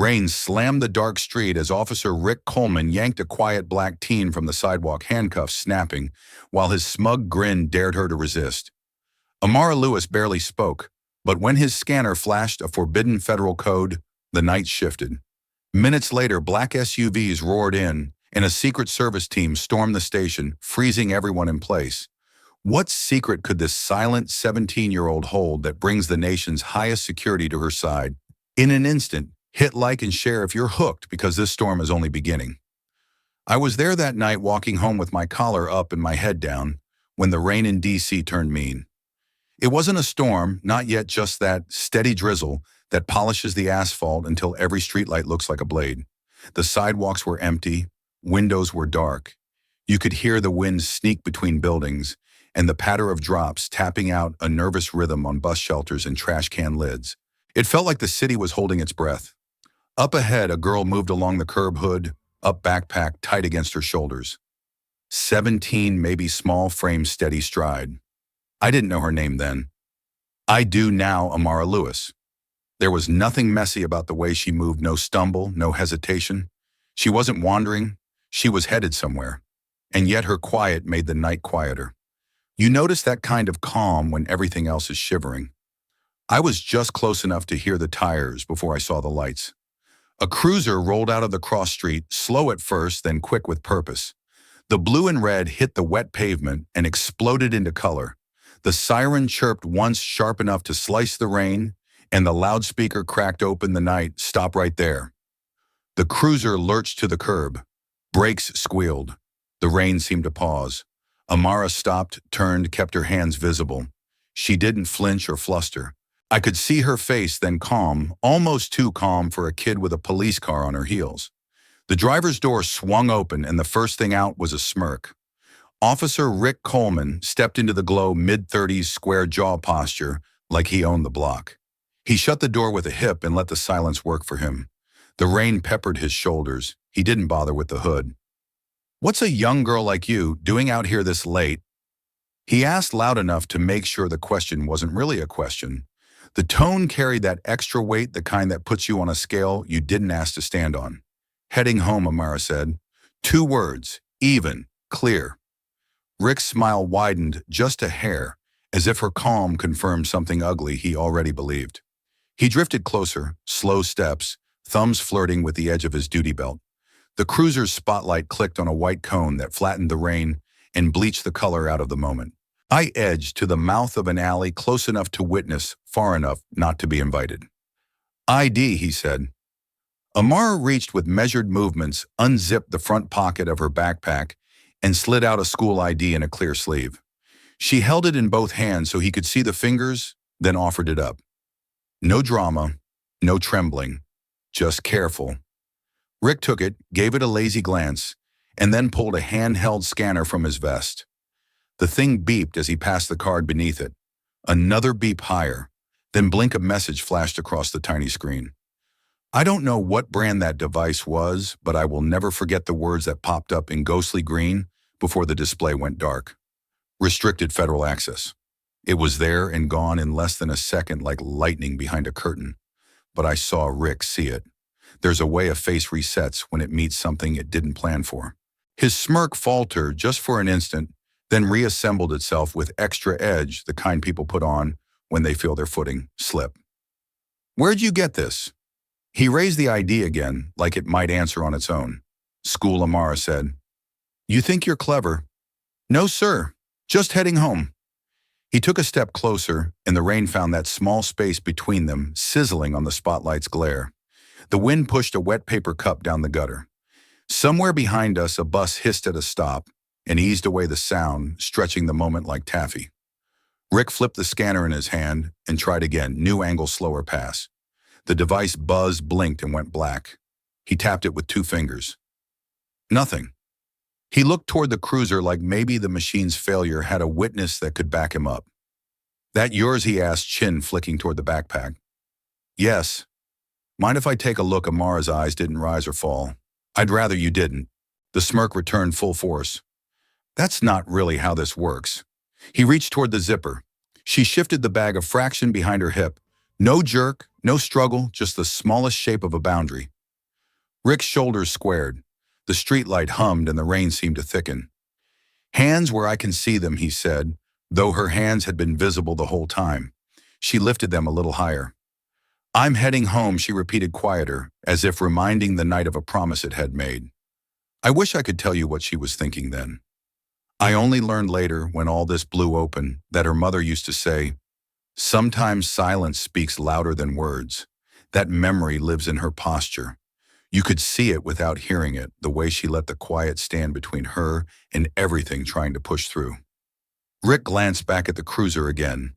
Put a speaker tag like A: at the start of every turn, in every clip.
A: Rain slammed the dark street as Officer Rick Coleman yanked a quiet black teen from the sidewalk, handcuffs snapping, while his smug grin dared her to resist. Amara Lewis barely spoke, but when his scanner flashed a forbidden federal code, the night shifted. Minutes later, black SUVs roared in, and a Secret Service team stormed the station, freezing everyone in place. What secret could this silent 17-year-old hold that brings the nation's highest security to her side? In an instant, hit like and share if you're hooked, because this storm is only beginning. I was there that night walking home with my collar up and my head down when the rain in D.C. turned mean. It wasn't a storm, not yet, just that steady drizzle that polishes the asphalt until every streetlight looks like a blade. The sidewalks were empty, windows were dark. You could hear the wind sneak between buildings and the patter of drops tapping out a nervous rhythm on bus shelters and trash can lids. It felt like the city was holding its breath. Up ahead, a girl moved along the curb, hood up, backpack tight against her shoulders. 17, maybe, small frame, steady stride. I didn't know her name then. I do now, Amara Lewis. There was nothing messy about the way she moved, no stumble, no hesitation. She wasn't wandering, she was headed somewhere. And yet her quiet made the night quieter. You notice that kind of calm when everything else is shivering. I was just close enough to hear the tires before I saw the lights. A cruiser rolled out of the cross street, slow at first, then quick with purpose. The blue and red hit the wet pavement and exploded into color. The siren chirped once, sharp enough to slice the rain, and the loudspeaker cracked open the night. Stop right there. The cruiser lurched to the curb. Brakes squealed. The rain seemed to pause. Amara stopped, turned, kept her hands visible. She didn't flinch or fluster. I could see her face, then calm, almost too calm for a kid with a police car on her heels. The driver's door swung open, and the first thing out was a smirk. Officer Rick Coleman stepped into the glow, mid-30s, square jaw posture, like he owned the block. He shut the door with a hip and let the silence work for him. The rain peppered his shoulders. He didn't bother with the hood. "What's a young girl like you doing out here this late?" He asked loud enough to make sure the question wasn't really a question. The tone carried that extra weight, the kind that puts you on a scale you didn't ask to stand on. "Heading home," Amara said. 2 words, even, clear. Rick's smile widened just a hair, as if her calm confirmed something ugly he already believed. He drifted closer, slow steps, thumbs flirting with the edge of his duty belt. The cruiser's spotlight clicked on a white cone that flattened the rain and bleached the color out of the moment. I edged to the mouth of an alley, close enough to witness, far enough not to be invited. "ID," he said. Amara reached with measured movements, unzipped the front pocket of her backpack, and slid out a school ID in a clear sleeve. She held it in both hands so he could see the fingers, then offered it up. No drama, no trembling, just careful. Rick took it, gave it a lazy glance, and then pulled a handheld scanner from his vest. The thing beeped as he passed the card beneath it. Another beep higher, then blink, a message flashed across the tiny screen. I don't know what brand that device was, but I will never forget the words that popped up in ghostly green before the display went dark. Restricted federal access. It was there and gone in less than a second, like lightning behind a curtain. But I saw Rick see it. There's a way a face resets when it meets something it didn't plan for. His smirk faltered just for an instant, then reassembled itself with extra edge, the kind people put on when they feel their footing slip. "Where'd you get this?" He raised the ID again, like it might answer on its own. "School," Amara said. "You think you're clever?" "No, sir. Just heading home." He took a step closer, and the rain found that small space between them, sizzling on the spotlight's glare. The wind pushed a wet paper cup down the gutter. Somewhere behind us, a bus hissed at a stop and eased away the sound, stretching the moment like taffy. Rick flipped the scanner in his hand and tried again, new angle, slower pass. The device buzzed, blinked, and went black. He tapped it with 2 fingers. Nothing. He looked toward the cruiser like maybe the machine's failure had a witness that could back him up. "That yours?" he asked, chin flicking toward the backpack. "Yes." "Mind if I take a look?" Amara's eyes didn't rise or fall. "I'd rather you didn't." The smirk returned full force. "That's not really how this works." He reached toward the zipper. She shifted the bag a fraction behind her hip. No jerk, No struggle, just the smallest shape of a boundary. Rick's shoulders squared. The streetlight hummed and the rain seemed to thicken. Hands where I can see them, he said, though her hands had been visible the whole time. She lifted them a little higher. I'm heading home, she repeated quieter, as if reminding the night of a promise it had made. I wish I could tell you what she was thinking then. I only learned later, when all this blew open, that her mother used to say, sometimes silence speaks louder than words. That memory lives in her posture. You could see it without hearing it, the way she let the quiet stand between her and everything trying to push through. Rick glanced back at the cruiser again,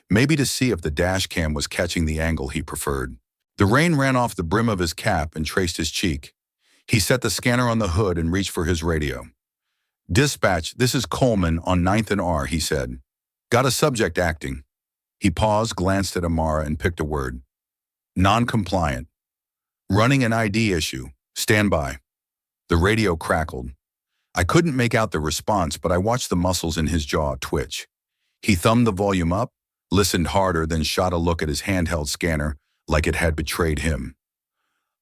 A: maybe to see if the dash cam was catching the angle he preferred. The rain ran off the brim of his cap and traced his cheek. He set the scanner on the hood and reached for his radio. Dispatch, this is Coleman on 9th and R, he said. Got a subject acting. He paused, glanced at Amara, and picked a word. Non-compliant. Running an ID issue. Stand by. The radio crackled. I couldn't make out the response, but I watched the muscles in his jaw twitch. He thumbed the volume up, listened harder, then shot a look at his handheld scanner like it had betrayed him.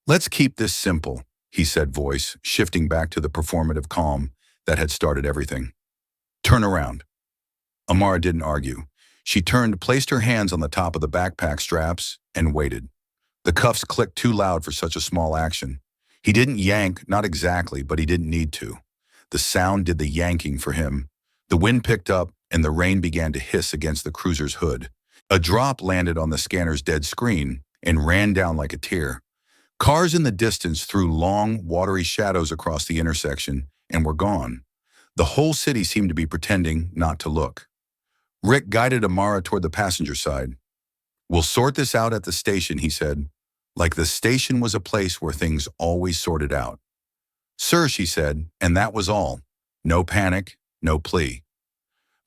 A: Let's keep this simple, he said, voice shifting back to the performative calm that had started everything. Turn around. Amara didn't argue. She turned, placed her hands on the top of the backpack straps, and waited. The cuffs clicked too loud for such a small action. He didn't yank, not exactly, but he didn't need to. The sound did the yanking for him. The wind picked up, and the rain began to hiss against the cruiser's hood. A drop landed on the scanner's dead screen and ran down like a tear. Cars in the distance threw long, watery shadows across the intersection and were gone. The whole city seemed to be pretending not to look. Rick guided Amara toward the passenger side. We'll sort this out at the station, he said, like the station was a place where things always sorted out. Sir, she said, and that was all. No panic, no plea.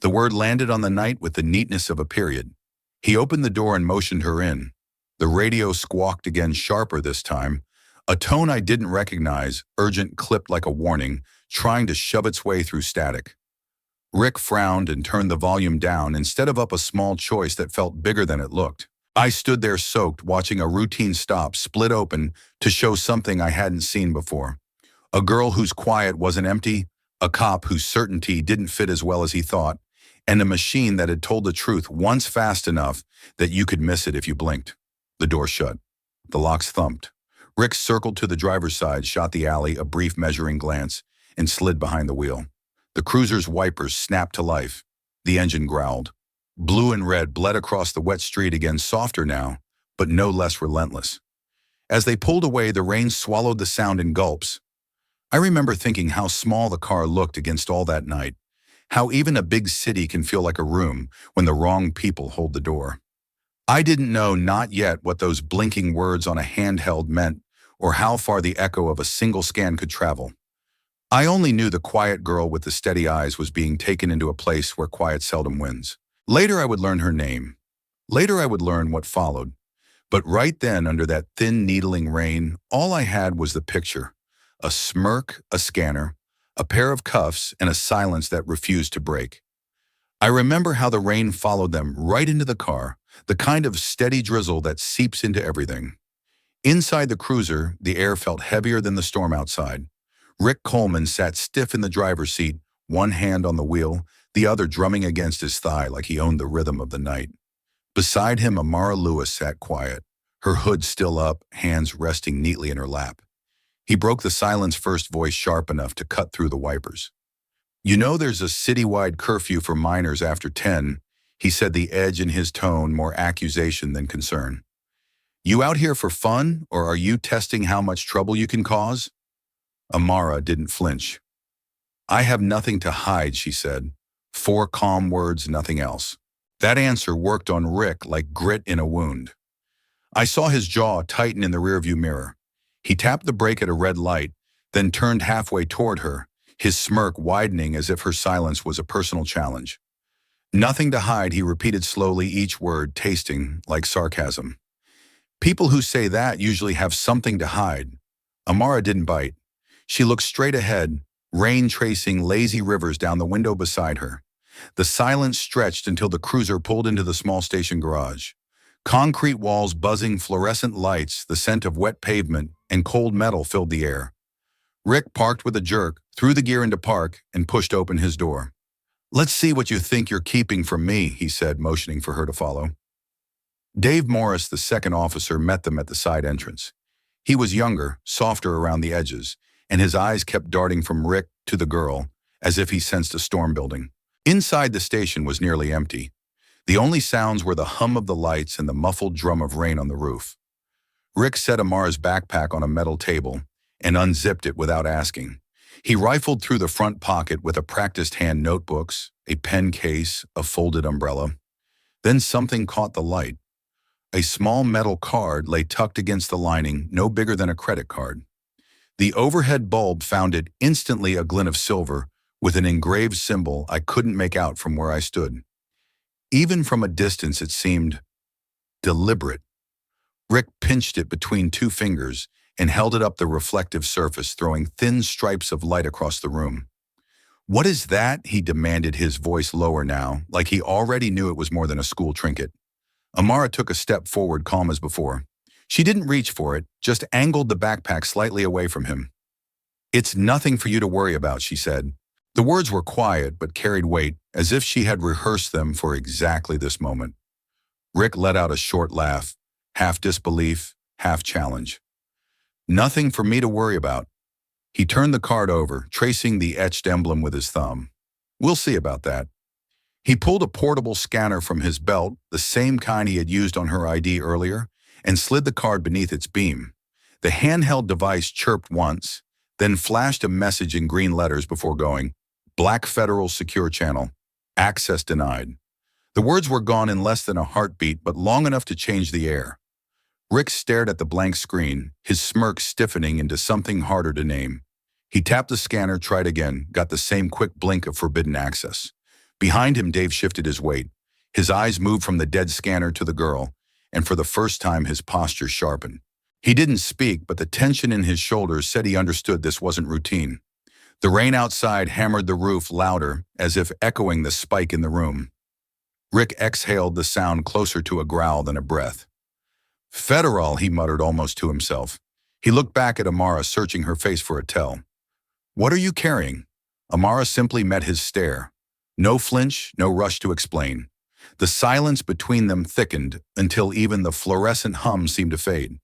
A: The word landed on the night with the neatness of a period. He opened the door and motioned her in. The radio squawked again, sharper this time. A tone I didn't recognize, urgent, clipped like a warning, trying to shove its way through static. Rick frowned and turned the volume down instead of up, a small choice that felt bigger than it looked. I stood there soaked, watching a routine stop split open to show something I hadn't seen before. A girl whose quiet wasn't empty, a cop whose certainty didn't fit as well as he thought, and a machine that had told the truth once fast enough that you could miss it if you blinked. The door shut. The locks thumped. Rick circled to the driver's side, shot the alley a brief measuring glance, and slid behind the wheel. The cruiser's wipers snapped to life. The engine growled. Blue and red bled across the wet street again, softer now, but no less relentless. As they pulled away, the rain swallowed the sound in gulps. I remember thinking how small the car looked against all that night, how even a big city can feel like a room when the wrong people hold the door. I didn't know, not yet, what those blinking words on a handheld meant or how far the echo of a single scan could travel. I only knew the quiet girl with the steady eyes was being taken into a place where quiet seldom wins. Later I would learn her name. Later I would learn what followed. But right then, under that thin, needling rain, all I had was the picture. A smirk, a scanner, a pair of cuffs, and a silence that refused to break. I remember how the rain followed them right into the car, the kind of steady drizzle that seeps into everything. Inside the cruiser, the air felt heavier than the storm outside. Rick Coleman sat stiff in the driver's seat, one hand on the wheel, the other drumming against his thigh like he owned the rhythm of the night. Beside him, Amara Lewis sat quiet, her hood still up, hands resting neatly in her lap. He broke the silence, first voice sharp enough to cut through the wipers. You know there's a citywide curfew for minors after 10, he said, the edge in his tone more accusation than concern. You out here for fun, or are you testing how much trouble you can cause? Amara didn't flinch. I have nothing to hide, she said. 4 calm words, nothing else. That answer worked on Rick like grit in a wound. I saw his jaw tighten in the rearview mirror. He tapped the brake at a red light, then turned halfway toward her, his smirk widening as if her silence was a personal challenge. Nothing to hide, he repeated slowly, each word tasting like sarcasm. People who say that usually have something to hide. Amara didn't bite. She looked straight ahead, rain tracing lazy rivers down the window beside her. The silence stretched until the cruiser pulled into the small station garage. Concrete walls buzzing, fluorescent lights, the scent of wet pavement, and cold metal filled the air. Rick parked with a jerk, threw the gear into park, and pushed open his door. "Let's see what you think you're keeping from me," he said, motioning for her to follow. Dave Morris, the second officer, met them at the side entrance. He was younger, softer around the edges, and his eyes kept darting from Rick to the girl, as if he sensed a storm building. Inside the station was nearly empty. The only sounds were the hum of the lights and the muffled drum of rain on the roof. Rick set Amara's backpack on a metal table and unzipped it without asking. He rifled through the front pocket with a practiced hand notebooks, a pen case, a folded umbrella. Then something caught the light. A small metal card lay tucked against the lining, no bigger than a credit card. The overhead bulb found it instantly a glint of silver with an engraved symbol I couldn't make out from where I stood. Even from a distance, it seemed deliberate. Rick pinched it between two fingers and held it up the reflective surface, throwing thin stripes of light across the room. "What is that?" he demanded, his voice lower now, like he already knew it was more than a school trinket. Amara took a step forward, calm as before. She didn't reach for it, just angled the backpack slightly away from him. "It's nothing for you to worry about," she said. The words were quiet but carried weight, as if she had rehearsed them for exactly this moment. Rick let out a short laugh, half disbelief, half challenge. "Nothing for me to worry about." He turned the card over, tracing the etched emblem with his thumb. "We'll see about that." He pulled a portable scanner from his belt, the same kind he had used on her ID earlier, and slid the card beneath its beam. The handheld device chirped once, then flashed a message in green letters before going, "Black Federal Secure Channel. Access denied." The words were gone in less than a heartbeat, but long enough to change the air. Rick stared at the blank screen, his smirk stiffening into something harder to name. He tapped the scanner, tried again, got the same quick blink of forbidden access. Behind him, Dave shifted his weight. His eyes moved from the dead scanner to the girl, and for the first time his posture sharpened. He didn't speak, but the tension in his shoulders said he understood this wasn't routine. The rain outside hammered the roof louder, as if echoing the spike in the room. Rick exhaled, the sound closer to a growl than a breath. "Federal," he muttered almost to himself. He looked back at Amara, searching her face for a tell. "What are you carrying?" Amara simply met his stare. No flinch, no rush to explain. The silence between them thickened until even the fluorescent hum seemed to fade.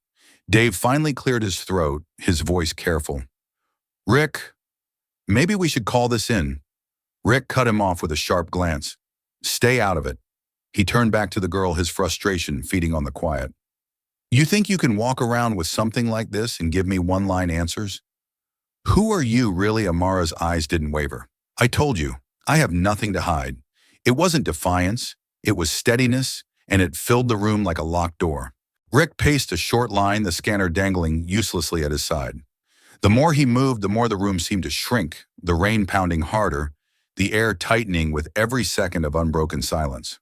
A: Dave finally cleared his throat, his voice careful. "Rick, maybe we should call this in." Rick cut him off with a sharp glance. "Stay out of it." He turned back to the girl, his frustration feeding on the quiet. "You think you can walk around with something like this and give me one-line answers?" "Who are you, really?" Amara's eyes didn't waver. "I told you, I have nothing to hide." It wasn't defiance, it was steadiness, and it filled the room like a locked door. Rick paced a short line, the scanner dangling uselessly at his side. The more he moved, the more the room seemed to shrink, the rain pounding harder, the air tightening with every second of unbroken silence.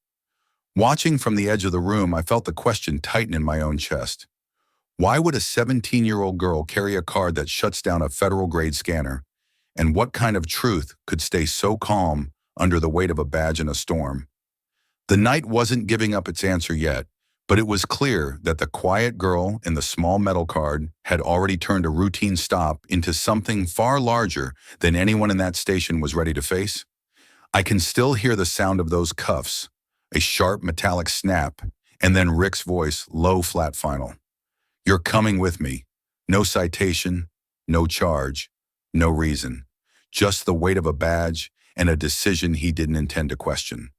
A: Watching from the edge of the room, I felt the question tighten in my own chest. Why would a 17-year-old girl carry a card that shuts down a federal-grade scanner? And what kind of truth could stay so calm under the weight of a badge in a storm? The night wasn't giving up its answer yet, but it was clear that the quiet girl in the small metal card had already turned a routine stop into something far larger than anyone in that station was ready to face. I can still hear the sound of those cuffs, a sharp metallic snap, and then Rick's voice, low, flat, final. "You're coming with me. No citation, no charge, no reason. Just the weight of a badge and a decision he didn't intend to question."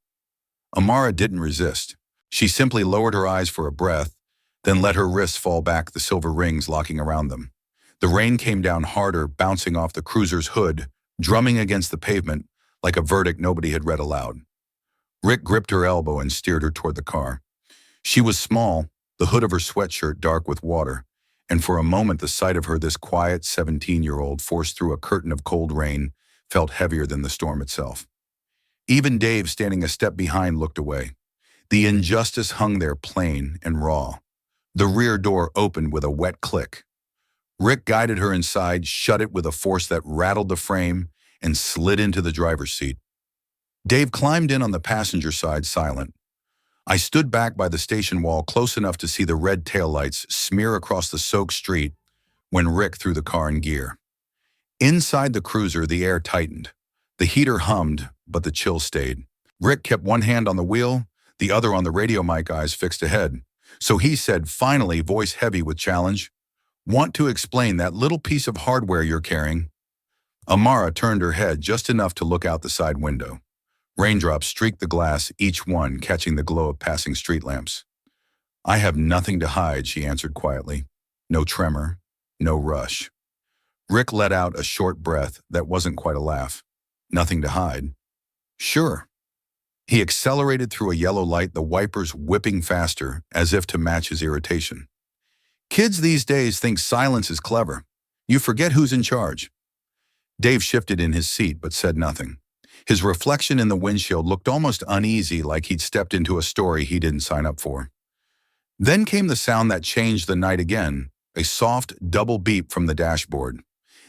A: Amara didn't resist. She simply lowered her eyes for a breath, then let her wrists fall back, the silver rings locking around them. The rain came down harder, bouncing off the cruiser's hood, drumming against the pavement like a verdict nobody had read aloud. Rick gripped her elbow and steered her toward the car. She was small, the hood of her sweatshirt dark with water, and for a moment the sight of her, this quiet 17-year-old forced through a curtain of cold rain, felt heavier than the storm itself. Even Dave, standing a step behind, looked away. The injustice hung there plain and raw. The rear door opened with a wet click. Rick guided her inside, shut it with a force that rattled the frame, and slid into the driver's seat. Dave climbed in on the passenger side, silent. I stood back by the station wall close enough to see the red taillights smear across the soaked street when Rick threw the car in gear. Inside the cruiser, the air tightened. The heater hummed, but the chill stayed. Rick kept one hand on the wheel, the other on the radio mic, eyes fixed ahead. So he said, finally, voice heavy with challenge, "Want to explain that little piece of hardware you're carrying?" Amara turned her head just enough to look out the side window. Raindrops streaked the glass, each one catching the glow of passing street lamps. "I have nothing to hide," she answered quietly. No tremor, no rush. Rick let out a short breath that wasn't quite a laugh. "Nothing to hide?" "Sure." He accelerated through a yellow light, the wipers whipping faster, as if to match his irritation. "Kids these days think silence is clever. You forget who's in charge." Dave shifted in his seat but said nothing. His reflection in the windshield looked almost uneasy, like he'd stepped into a story he didn't sign up for. Then came the sound that changed the night again, a soft double beep from the dashboard.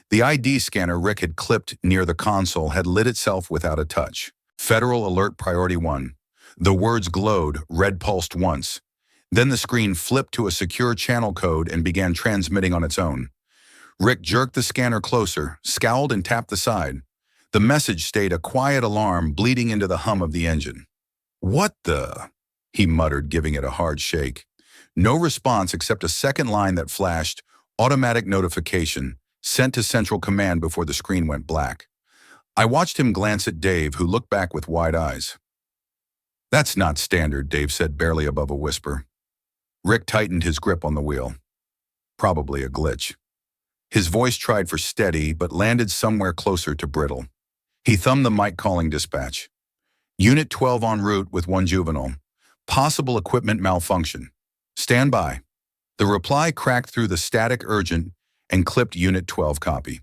A: The ID scanner Rick had clipped near the console had lit itself without a touch. Federal Alert Priority 1. The words glowed, red pulsed once. Then the screen flipped to a secure channel code and began transmitting on its own. Rick jerked the scanner closer, scowled and tapped the side. The message stayed a quiet alarm bleeding into the hum of the engine. "What the?" he muttered, giving it a hard shake. No response except a second line that flashed, "Automatic notification, sent to Central Command," before the screen went black. I watched him glance at Dave, who looked back with wide eyes. "That's not standard," Dave said barely above a whisper. Rick tightened his grip on the wheel. "Probably a glitch." His voice tried for steady, but landed somewhere closer to brittle. He thumbed the mic, calling dispatch. "Unit 12 en route with one juvenile. Possible equipment malfunction. Stand by." The reply cracked through the static urgent and clipped Unit 12 copy.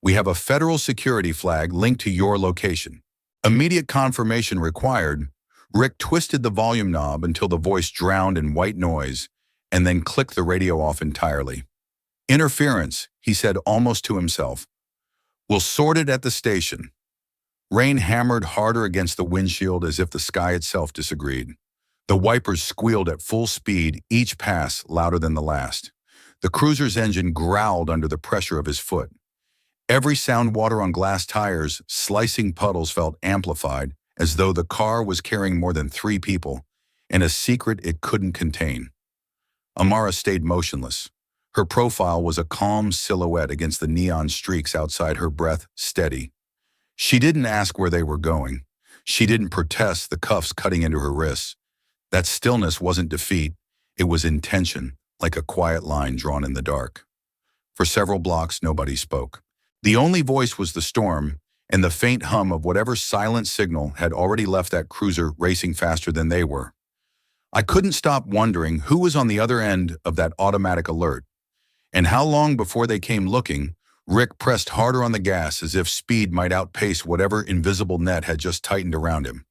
A: "We have a federal security flag linked to your location. Immediate confirmation required." Rick twisted the volume knob until the voice drowned in white noise, and then clicked the radio off entirely. "Interference," he said almost to himself. "We'll sort it at the station." Rain hammered harder against the windshield as if the sky itself disagreed. The wipers squealed at full speed, each pass louder than the last. The cruiser's engine growled under the pressure of his foot. Every sound water on glass tires, slicing puddles, felt amplified, as though the car was carrying more than 3 people, and a secret it couldn't contain. Amara stayed motionless. Her profile was a calm silhouette against the neon streaks outside, her breath steady. She didn't ask where they were going. She didn't protest, the cuffs cutting into her wrists. That stillness wasn't defeat, it was intention, like a quiet line drawn in the dark. For several blocks, nobody spoke. The only voice was the storm, and the faint hum of whatever silent signal had already left that cruiser racing faster than they were. I couldn't stop wondering who was on the other end of that automatic alert. And how long before they came looking. Rick pressed harder on the gas as if speed might outpace whatever invisible net had just tightened around him.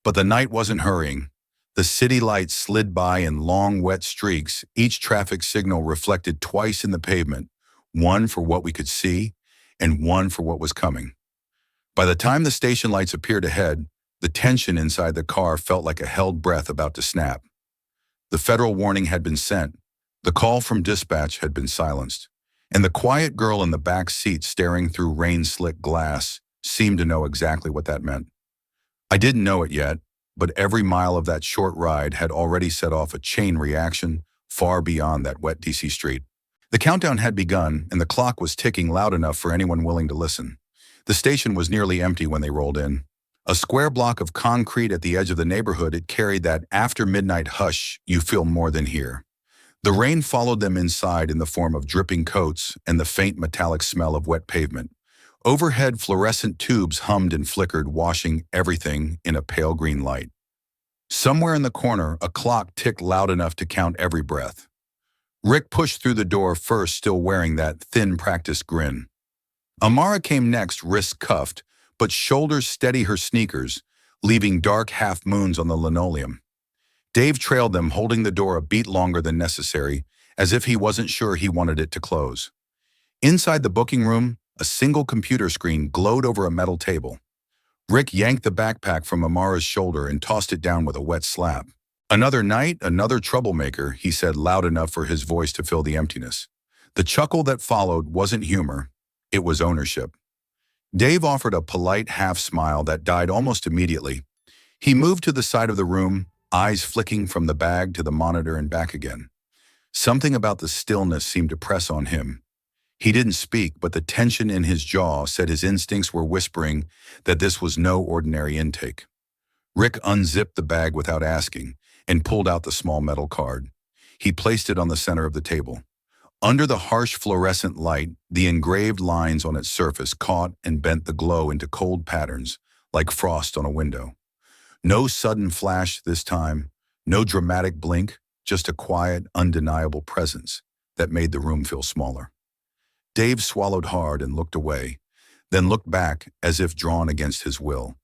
A: But the night wasn't hurrying. The city lights slid by in long, wet streaks, each traffic signal reflected twice in the pavement, one for what we could see and one for what was coming. By the time the station lights appeared ahead, the tension inside the car felt like a held breath about to snap. The federal warning had been sent. The call from dispatch had been silenced, and the quiet girl in the back seat staring through rain-slick glass seemed to know exactly what that meant. I didn't know it yet, but every mile of that short ride had already set off a chain reaction far beyond that wet DC street. The countdown had begun, and the clock was ticking loud enough for anyone willing to listen. The station was nearly empty when they rolled in. A square block of concrete at the edge of the neighborhood, it carried that after-midnight hush you feel more than here. The rain followed them inside in the form of dripping coats and the faint metallic smell of wet pavement. Overhead, fluorescent tubes hummed and flickered, washing everything in a pale green light. Somewhere in the corner, a clock ticked loud enough to count every breath. Rick pushed through the door first, still wearing that thin, practiced grin. Amara came next, wrists cuffed, but shoulders steady her sneakers, leaving dark half-moons on the linoleum. Dave trailed them, holding the door a beat longer than necessary, as if he wasn't sure he wanted it to close. Inside the booking room, a single computer screen glowed over a metal table. Rick yanked the backpack from Amara's shoulder and tossed it down with a wet slap. "Another night, another troublemaker," he said loud enough for his voice to fill the emptiness. The chuckle that followed wasn't humor, it was ownership. Dave offered a polite half-smile that died almost immediately. He moved to the side of the room, eyes flicking from the bag to the monitor and back again. Something about the stillness seemed to press on him. He didn't speak, but the tension in his jaw said his instincts were whispering that this was no ordinary intake. Rick unzipped the bag without asking and pulled out the small metal card. He placed it on the center of the table. Under the harsh fluorescent light, the engraved lines on its surface caught and bent the glow into cold patterns, like frost on a window. No sudden flash this time, no dramatic blink, just a quiet, undeniable presence that made the room feel smaller. Dave swallowed hard and looked away, then looked back as if drawn against his will.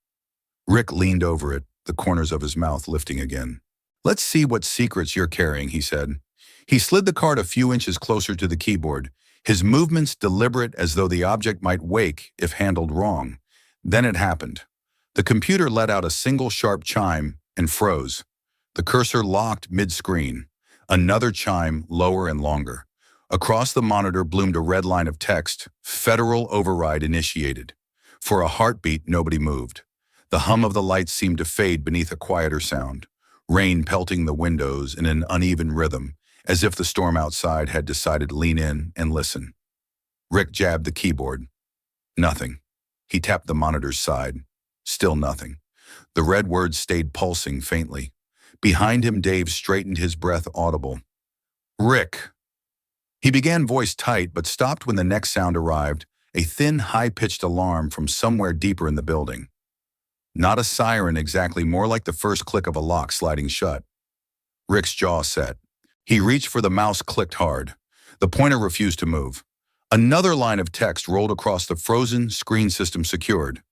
A: Rick leaned over it, the corners of his mouth lifting again. "Let's see what secrets you're carrying," he said. He slid the card a few inches closer to the keyboard, his movements deliberate as though the object might wake if handled wrong. Then it happened. The computer let out a single sharp chime and froze. The cursor locked mid-screen. Another chime, lower and longer. Across the monitor bloomed a red line of text, "Federal override initiated." For a heartbeat, nobody moved. The hum of the lights seemed to fade beneath a quieter sound, rain pelting the windows in an uneven rhythm, as if the storm outside had decided to lean in and listen. Rick jabbed the keyboard. Nothing. He tapped the monitor's side. Still nothing. The red words stayed pulsing faintly. Behind him, Dave straightened, his breath audible. "Rick." He began voice tight, but stopped when the next sound arrived, a thin, high-pitched alarm from somewhere deeper in the building. Not a siren exactly, more like the first click of a lock sliding shut. Rick's jaw set. He reached for the mouse, clicked hard. The pointer refused to move. Another line of text rolled across the frozen screen system secured.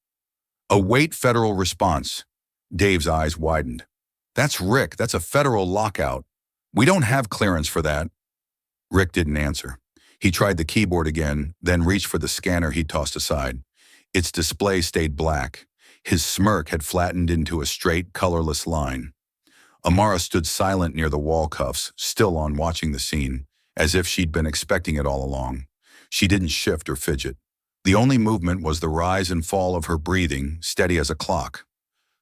A: "Await federal response." Dave's eyes widened. "That's Rick. That's a federal lockout. We don't have clearance for that." Rick didn't answer. He tried the keyboard again, then reached for the scanner he tossed aside. Its display stayed black. His smirk had flattened into a straight, colorless line. Amara stood silent near the wall cuffs, still on, watching the scene, as if she'd been expecting it all along. She didn't shift or fidget. The only movement was the rise and fall of her breathing, steady as a clock.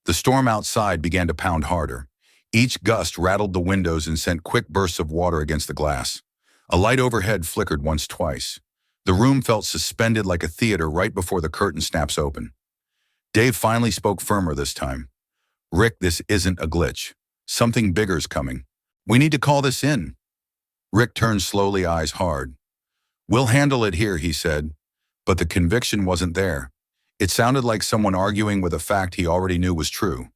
A: The storm outside began to pound harder. Each gust rattled the windows and sent quick bursts of water against the glass. A light overhead flickered once, twice. The room felt suspended like a theater right before the curtain snaps open. Dave finally spoke firmer this time. "Rick, this isn't a glitch. Something bigger's coming. We need to call this in." Rick turned slowly, eyes hard. "We'll handle it here," he said, but the conviction wasn't there. It sounded like someone arguing with a fact he already knew was true.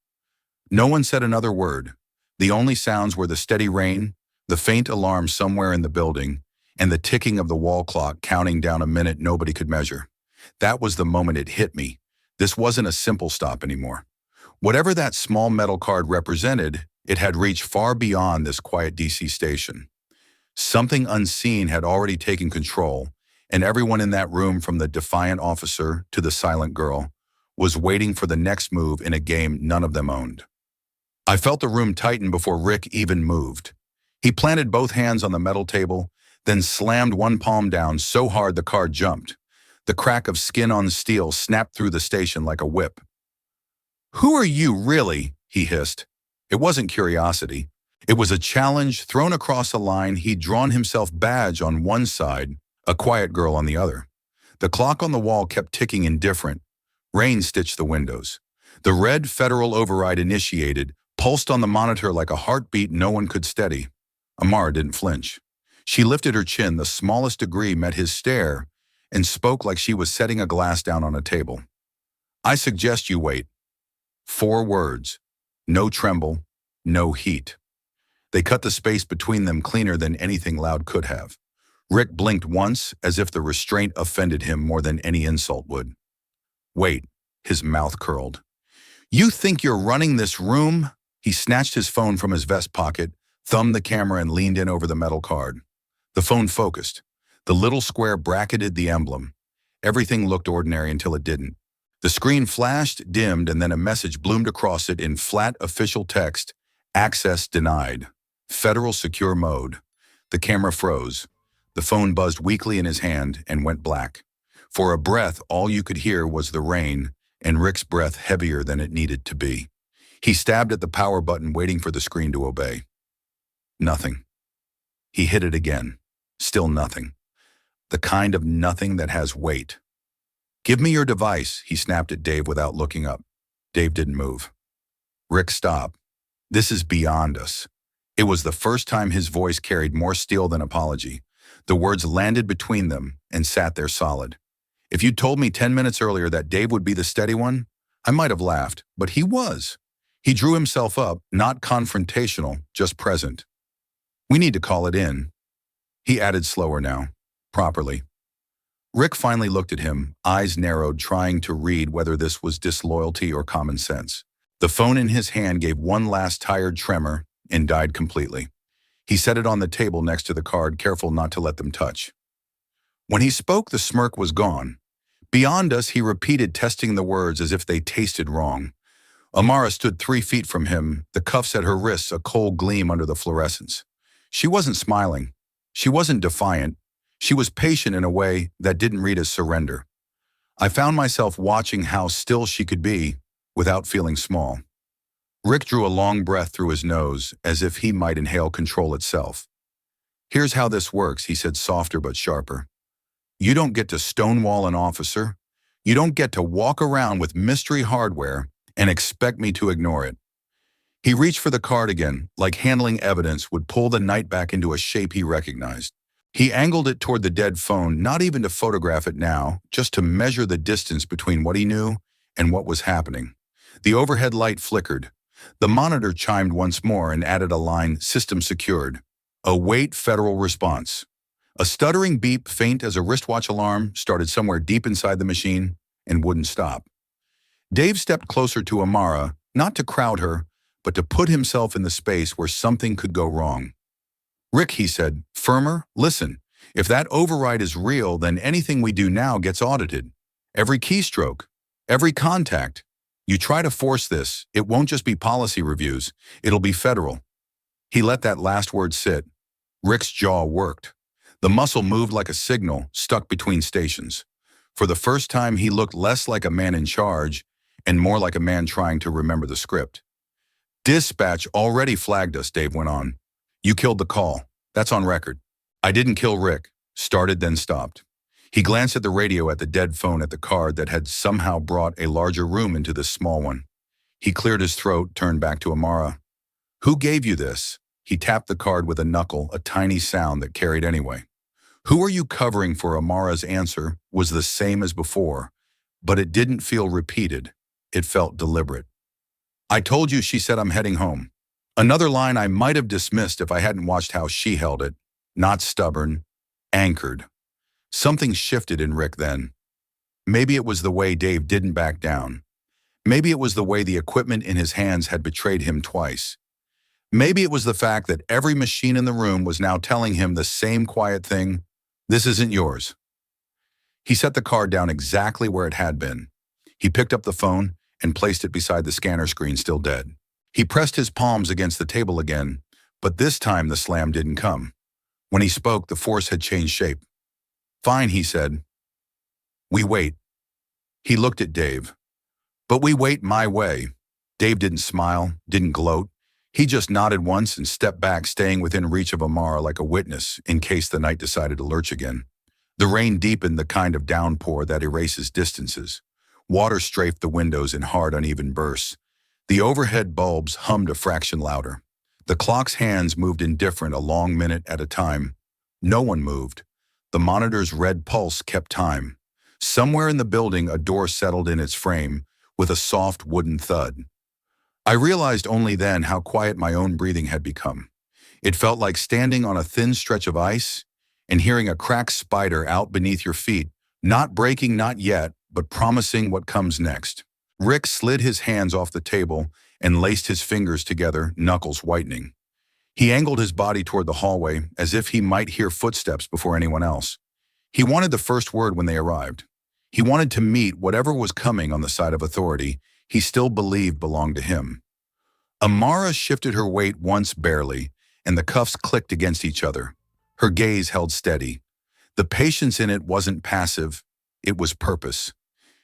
A: No one said another word. The only sounds were the steady rain, the faint alarm somewhere in the building, and the ticking of the wall clock counting down a minute nobody could measure. That was the moment it hit me. This wasn't a simple stop anymore. Whatever that small metal card represented, it had reached far beyond this quiet DC station. Something unseen had already taken control, and everyone in that room, from the defiant officer to the silent girl, was waiting for the next move in a game none of them owned. I felt the room tighten before Rick even moved. He planted both hands on the metal table, then slammed one palm down so hard the card jumped. The crack of skin on steel snapped through the station like a whip. "Who are you, really?" he hissed. It wasn't curiosity. It was a challenge thrown across a line he'd drawn himself, badge on one side, a quiet girl on the other. The clock on the wall kept ticking indifferent. Rain stitched the windows. The red federal override initiated pulsed on the monitor like a heartbeat no one could steady. Amara didn't flinch. She lifted her chin, the smallest degree met his stare, and spoke like she was setting a glass down on a table. "I suggest you wait." 4 words. No tremble, no heat. They cut the space between them cleaner than anything loud could have. Rick blinked once, as if the restraint offended him more than any insult would. "Wait," his mouth curled. "You think you're running this room?" He snatched his phone from his vest pocket, thumbed the camera, and leaned in over the metal card. The phone focused. The little square bracketed the emblem. Everything looked ordinary until it didn't. The screen flashed, dimmed, and then a message bloomed across it in flat official text: "Access denied. Federal secure mode." The camera froze. The phone buzzed weakly in his hand and went black. For a breath, all you could hear was the rain, and Rick's breath heavier than it needed to be. He stabbed at the power button, waiting for the screen to obey. Nothing. He hit it again. Still nothing. The kind of nothing that has weight. "Give me your device," he snapped at Dave without looking up. Dave didn't move. "Rick, stop. This is beyond us." It was the first time his voice carried more steel than apology. The words landed between them and sat there solid. If you'd told me 10 minutes earlier that Dave would be the steady one, I might have laughed, but he was. He drew himself up, not confrontational, just present. "We need to call it in." He added slower now. "Properly." Rick finally looked at him, eyes narrowed, trying to read whether this was disloyalty or common sense. The phone in his hand gave one last tired tremor and died completely. He set it on the table next to the card, careful not to let them touch. When he spoke, the smirk was gone. "Beyond us," he repeated, testing the words as if they tasted wrong. Amara stood 3 feet from him, the cuffs at her wrists a cold gleam under the fluorescence. She wasn't smiling. She wasn't defiant. She was patient in a way that didn't read as surrender. I found myself watching how still she could be without feeling small. Rick drew a long breath through his nose, as if he might inhale control itself. "Here's how this works," he said, softer but sharper. "You don't get to stonewall an officer. You don't get to walk around with mystery hardware and expect me to ignore it." He reached for the card again, like handling evidence would pull the night back into a shape he recognized. He angled it toward the dead phone, not even to photograph it now, just to measure the distance between what he knew and what was happening. The overhead light flickered. The monitor chimed once more and added a line: "System secured. Await federal response." A stuttering beep, faint as a wristwatch alarm, started somewhere deep inside the machine and wouldn't stop. Dave stepped closer to Amara, not to crowd her, but to put himself in the space where something could go wrong. "Rick," he said, firmer, "listen. If that override is real, then anything we do now gets audited. Every keystroke, every contact. You try to force this, it won't just be policy reviews, it'll be federal." He let that last word sit. Rick's jaw worked. The muscle moved like a signal stuck between stations. For the first time, he looked less like a man in charge and more like a man trying to remember the script. "Dispatch already flagged us," Dave went on. "You killed the call. That's on record." "I didn't kill Rick," started then stopped. He glanced at the radio at the dead phone at the card that had somehow brought a larger room into this small one. He cleared his throat, turned back to Amara. "Who gave you this?" He tapped the card with a knuckle, a tiny sound that carried anyway. "Who are you covering for?" Amara's answer was the same as before, but it didn't feel repeated. It felt deliberate. "I told you," she said. "I'm heading home." Another line I might have dismissed if I hadn't watched how she held it. Not stubborn, anchored. Something shifted in Rick then. Maybe it was the way Dave didn't back down. Maybe it was the way the equipment in his hands had betrayed him twice. Maybe it was the fact that every machine in the room was now telling him the same quiet thing: "This isn't yours." He set the card down exactly where it had been. He picked up the phone and placed it beside the scanner screen, still dead. He pressed his palms against the table again, but this time the slam didn't come. When he spoke, the force had changed shape. "Fine," he said. "We wait." He looked at Dave. "But we wait my way." Dave didn't smile, didn't gloat. He just nodded once and stepped back, staying within reach of Amara like a witness in case the night decided to lurch again. The rain deepened, the kind of downpour that erases distances. Water strafed the windows in hard, uneven bursts. The overhead bulbs hummed a fraction louder. The clock's hands moved indifferent, a long minute at a time. No one moved. The monitor's red pulse kept time. Somewhere in the building, a door settled in its frame with a soft wooden thud. I realized only then how quiet my own breathing had become. It felt like standing on a thin stretch of ice and hearing a cracked spider out beneath your feet, not breaking, not yet, but promising what comes next. Rick slid his hands off the table and laced his fingers together, knuckles whitening. He angled his body toward the hallway as if he might hear footsteps before anyone else. He wanted the first word when they arrived. He wanted to meet whatever was coming on the side of authority he still believed belonged to him. Amara shifted her weight once barely, and the cuffs clicked against each other. Her gaze held steady. The patience in it wasn't passive, it was purpose.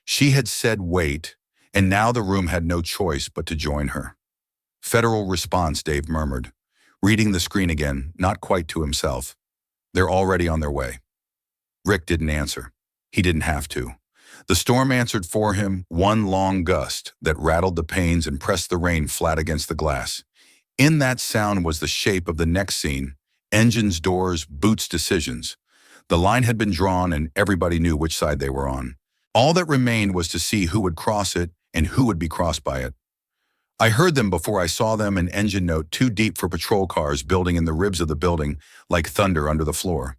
A: She had said wait, and now the room had no choice but to join her. Federal response, Dave murmured, reading the screen again, not quite to himself. They're already on their way. Rick didn't answer. He didn't have to. The storm answered for him, one long gust that rattled the panes and pressed the rain flat against the glass. In that sound was the shape of the next scene, engines, doors, boots, decisions. The line had been drawn and everybody knew which side they were on. All that remained was to see who would cross it and who would be crossed by it. I heard them before I saw them, an engine note too deep for patrol cars building in the ribs of the building like thunder under the floor.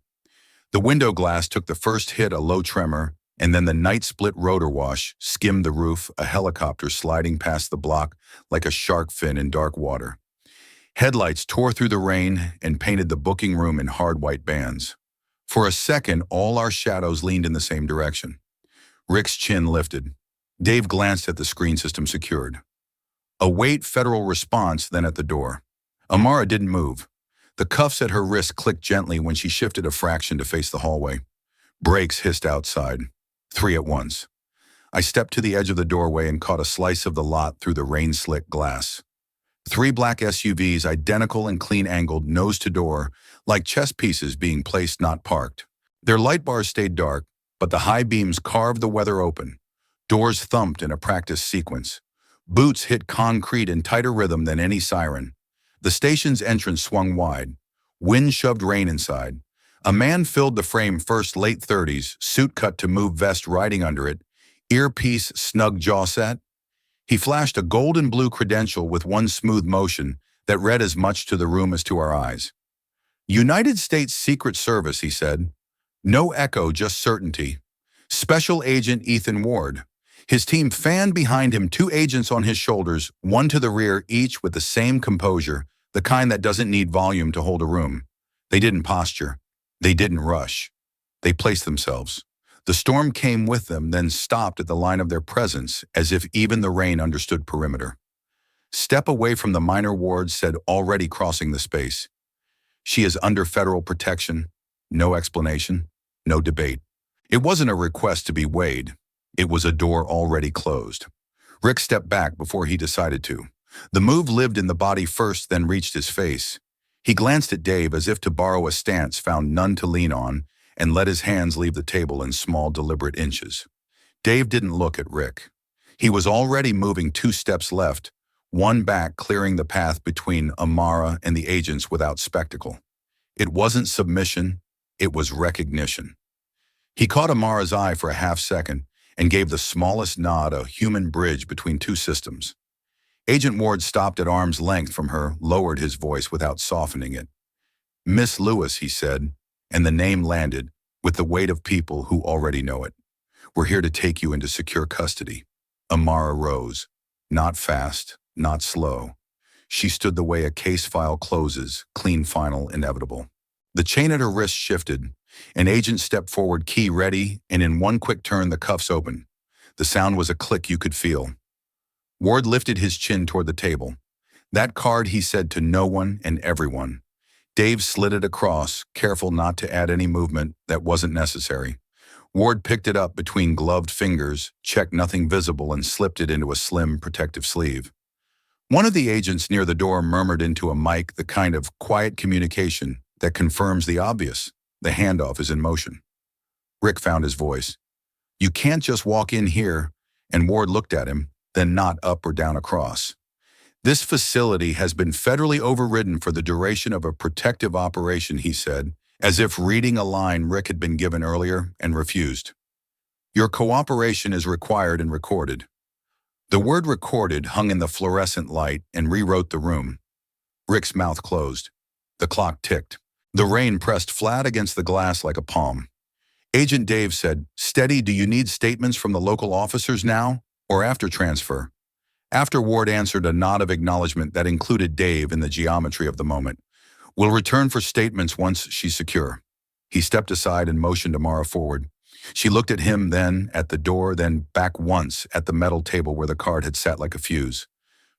A: The window glass took the first hit, a low tremor, and then the night-split rotor wash skimmed the roof, a helicopter sliding past the block like a shark fin in dark water. Headlights tore through the rain and painted the booking room in hard white bands. For a second, all our shadows leaned in the same direction. Rick's chin lifted. Dave glanced at the screen system secured. Await federal response, then at the door. Amara didn't move. The cuffs at her wrist clicked gently when she shifted a fraction to face the hallway. Brakes hissed outside. 3 at once. I stepped to the edge of the doorway and caught a slice of the lot through the rain-slick glass. 3 black SUVs, identical and clean-angled, nose to door, like chess pieces being placed, not parked. Their light bars stayed dark, but the high beams carved the weather open. Doors thumped in a practice sequence. Boots hit concrete in tighter rhythm than any siren. The station's entrance swung wide. Wind shoved rain inside. A man filled the frame first, late 30s, suit cut to move vest riding under it, earpiece, snug jaw set. He flashed a gold and blue credential with one smooth motion that read as much to the room as to our eyes. United States Secret Service, he said. No echo, just certainty. Special Agent Ethan Ward. His team fanned behind him, 2 agents on his shoulders, one to the rear, each with the same composure, the kind that doesn't need volume to hold a room. They didn't posture. They didn't rush. They placed themselves. The storm came with them, then stopped at the line of their presence, as if even the rain understood perimeter. Step away from the minor, Ward said, already crossing the space. She is under federal protection. No explanation. No debate. It wasn't a request to be weighed. It was a door already closed. Rick stepped back before he decided to. The move lived in the body first, then reached his face. He glanced at Dave as if to borrow a stance, found none to lean on, and let his hands leave the table in small, deliberate inches. Dave didn't look at Rick. He was already moving 2 steps left, 1 back, clearing the path between Amara and the agents without spectacle. It wasn't submission, it was recognition. He caught Amara's eye for a half second and gave the smallest nod, a human bridge between 2 systems. Agent Ward stopped at arm's length from her, lowered his voice without softening it. Miss Lewis, he said, and the name landed with the weight of people who already know it. We're here to take you into secure custody. Amara rose. Not fast, not slow. She stood the way a case file closes, clean, final, inevitable. The chain at her wrist shifted. An agent stepped forward, key ready, and in one quick turn the cuffs opened. The sound was a click you could feel. Ward lifted his chin toward the table. That card, he said to no one and everyone. Dave slid it across, careful not to add any movement that wasn't necessary. Ward picked it up between gloved fingers, checked nothing visible, and slipped it into a slim, protective sleeve. One of the agents near the door murmured into a mic, the kind of quiet communication that confirms the obvious. The handoff is in motion. Rick found his voice. You can't just walk in here, and Ward looked at him, then not up or down across. This facility has been federally overridden for the duration of a protective operation, he said, as if reading a line Rick had been given earlier and refused. Your cooperation is required and recorded. The word recorded hung in the fluorescent light and rewrote the room. Rick's mouth closed. The clock ticked. The rain pressed flat against the glass like a palm. Agent Dave said, Steady, do you need statements from the local officers now or after transfer? After, Ward answered, a nod of acknowledgement that included Dave in the geometry of the moment. We'll return for statements once she's secure. He stepped aside and motioned Amara forward. She looked at him, then at the door, then back once at the metal table where the card had sat like a fuse.